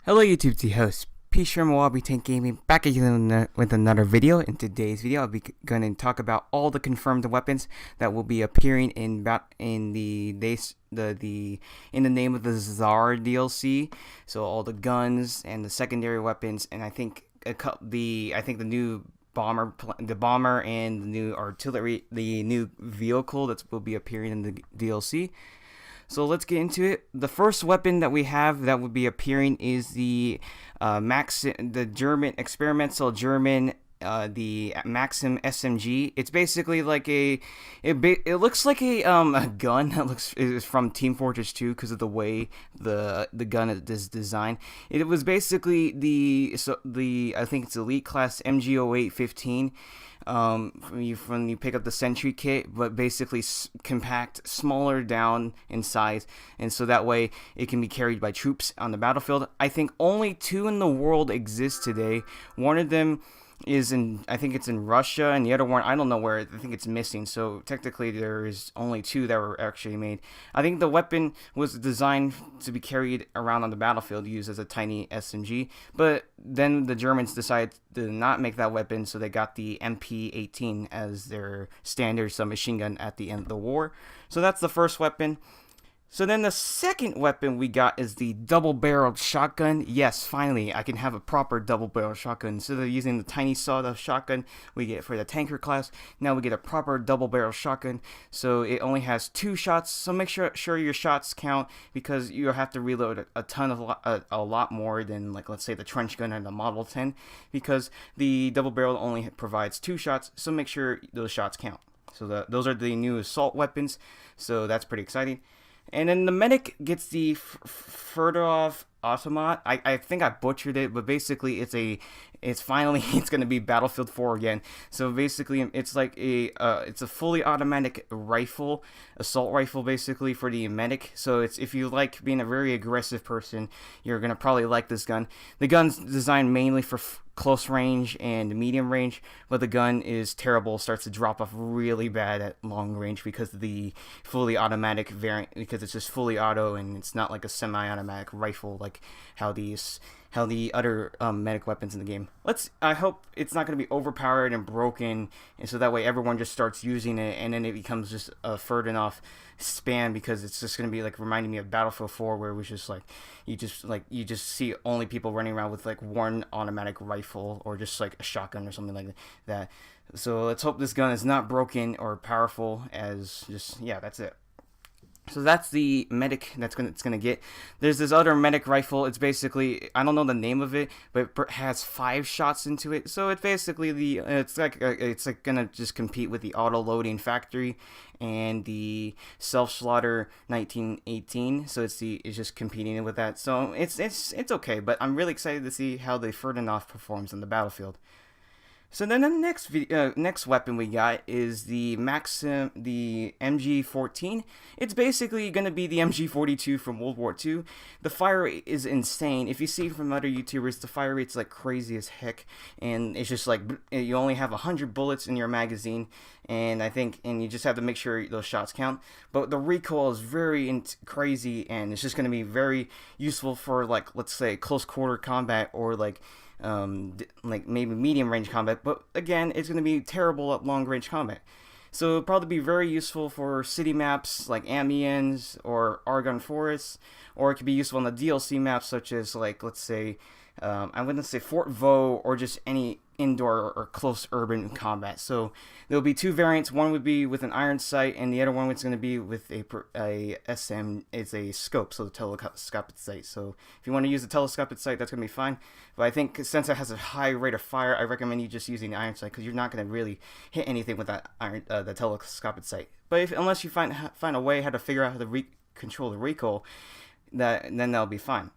Hello YouTube, T host P Sherman Wallaby Tank Gaming back again with another video. In today's video, I'll be going to talk about all the confirmed weapons that will be appearing in the in the name of the Czar DLC. So all the guns and the secondary weapons, and I think the new bomber and the new artillery, the new vehicle that will be appearing in the DLC. So let's get into it. The first weapon that we have that would be appearing is the German experimental German the Maxim SMG. It's basically like it looks like a gun that is from Team Fortress 2 because of the way the gun is designed. It was basically the I think it's Elite Class MG0815. When you pick up the Sentry kit, but basically compact, smaller down in size, and so that way it can be carried by troops on the battlefield. I think only two in the world exist today. One of them is I think it's in Russia, and the other one, I don't know where. I think it's missing. So technically, there is only two that were actually made. I think the weapon was designed to be carried around on the battlefield, used as a tiny SMG. But then the Germans decided to not make that weapon, so they got the MP18 as their standard submachine gun at the end of the war. So that's the first weapon. So then the second weapon we got is the double-barreled shotgun. Yes, finally, I can have a proper double-barreled shotgun. Instead of using the tiny sawed-off shotgun we get for the tanker class, now we get a proper double-barreled shotgun. So it only has 2 shots. So make sure your shots count, because you have to reload a lot more than, like, let's say the trench gun and the Model 10, because the double-barrel only provides 2 shots. So make sure those shots count. So those are the new assault weapons. So that's pretty exciting. And then the medic gets the Ferdorov Automat. I think I butchered it, but basically it's finally going to be Battlefield 4 again. So basically it's like it's a fully automatic rifle, assault rifle basically for the medic. So if you like being a very aggressive person, you're going to probably like this gun. The gun's designed mainly for close range and medium range, but the gun is terrible, starts to drop off really bad at long range because of the fully automatic variant, because it's just fully auto and it's not like a semi-automatic rifle like how the other medic weapons in the game. I hope it's not going to be overpowered and broken, and so that way everyone just starts using it, and then it becomes just a Ferdinand spam, because it's just going to be like reminding me of Battlefield 4, where it was just like you just see only people running around with like one automatic rifle or just like a shotgun or something like that. So let's hope this gun is not broken or powerful, as just, yeah, that's it. So that's the medic it's gonna get. There's this other medic rifle. It's basically, I don't know the name of it, but it has 5 shots into it. So it's basically it's like gonna just compete with the auto loading factory and the self slaughter 1918. So it's just competing with that. So it's okay, but I'm really excited to see how the Ferdinand performs on the battlefield. So then the next weapon we got is the Maxim, the MG14. It's basically going to be the MG42 from World War II. The fire rate is insane. If you see from other YouTubers, the fire rate's like crazy as heck, and it's just like you only have 100 bullets in your magazine, and you just have to make sure those shots count. But the recoil is very crazy, and it's just going to be very useful for, like, let's say close quarter combat, or like maybe medium range combat, but again, it's going to be terrible at long range combat. So it'll probably be very useful for city maps like Amiens or Argonne Forest, or it could be useful on the DLC maps, such as, like, let's say I'm going to say Fort Vaux, or just any indoor or close urban combat. So there'll be 2 variants. One would be with an iron sight, and the other one is going to be with a SM. It's a scope, so the telescopic sight. So if you want to use the telescopic sight, that's going to be fine. But I think since it has a high rate of fire, I recommend you just using the iron sight, because you're not going to really hit anything with that the telescopic sight. But unless you find a way how to figure out how to control the recoil, then that'll be fine.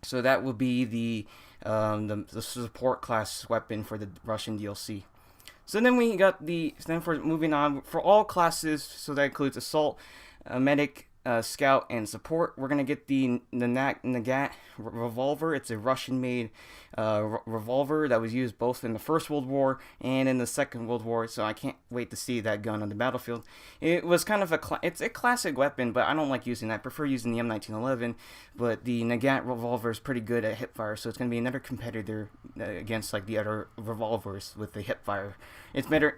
So that will be the support class weapon for the Russian DLC. So then we got for moving on, for all classes, so that includes assault, medic, Scout and Support, we're gonna get the Nagant revolver. It's a Russian-made revolver that was used both in the First World War and in the Second World War. So I can't wait to see that gun on the battlefield. It was kind of it's a classic weapon, but I don't like using that. I prefer using the M1911. But the Nagant revolver is pretty good at hipfire, so it's gonna be another competitor against like the other revolvers with the hipfire. It's better.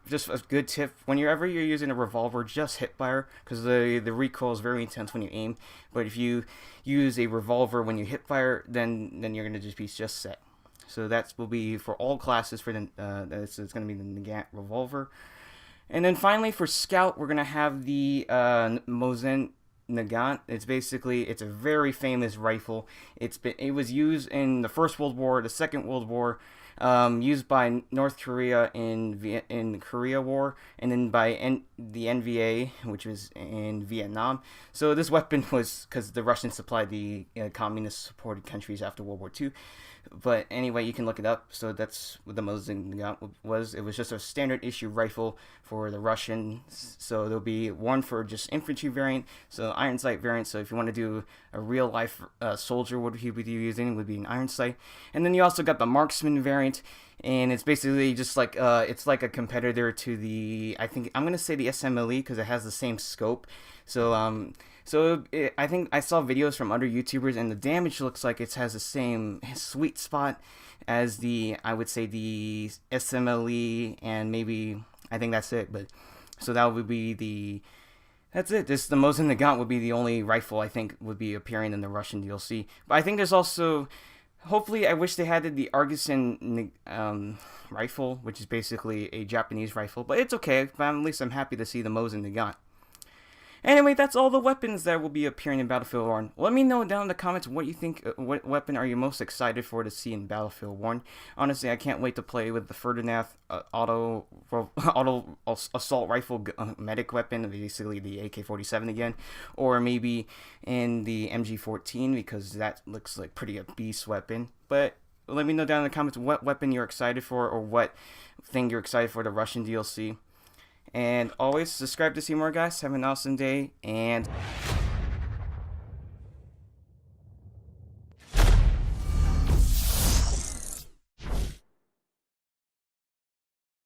Just a good tip: whenever you're using a revolver, just hipfire, because the recoil is very intense when you aim. But if you use a revolver when you hipfire, then you're gonna just be set. So that will be for all classes for the it's gonna be the Nagant revolver. And then finally for Scout, we're gonna have the Mosin Nagant. It's a very famous rifle. It was used in the First World War, the Second World War, used by North Korea in Korea War, and then by the NVA, which was in Vietnam. So this weapon was because the Russians supplied the communist supported countries after World War II. But anyway, you can look it up. So that's what the Mosin Nagant was. It was just a standard issue rifle for the Russians. So there'll be one for just infantry variant, so iron sight variant. So if you want to do a real life soldier, what he would be using would be an iron sight. And then you also got the marksman variant, and it's basically just like it's like a competitor to the, I think I'm gonna say the SMLE because it has the same scope. So I think I saw videos from other YouTubers, and the damage looks like it has the same sweet spot as I would say the SMLE, and maybe I think that's it. But so that would be that's it. The Mosin Nagant would be the only rifle I think would be appearing in the Russian DLC. But I think there's also, hopefully, I wish they had the Argosyn rifle, which is basically a Japanese rifle. But it's okay. But at least I'm happy to see the Mosin Nagant. Anyway, that's all the weapons that will be appearing in Battlefield 1. Let me know down in the comments what you think, what weapon are you most excited for to see in Battlefield 1. Honestly, I can't wait to play with the Ferdinand auto assault rifle medic weapon, basically the AK-47 again, or maybe in the MG14, because that looks like pretty a beast weapon. But let me know down in the comments what weapon you're excited for, or what thing you're excited for the Russian DLC. And always subscribe to see more, guys. Have an awesome day, and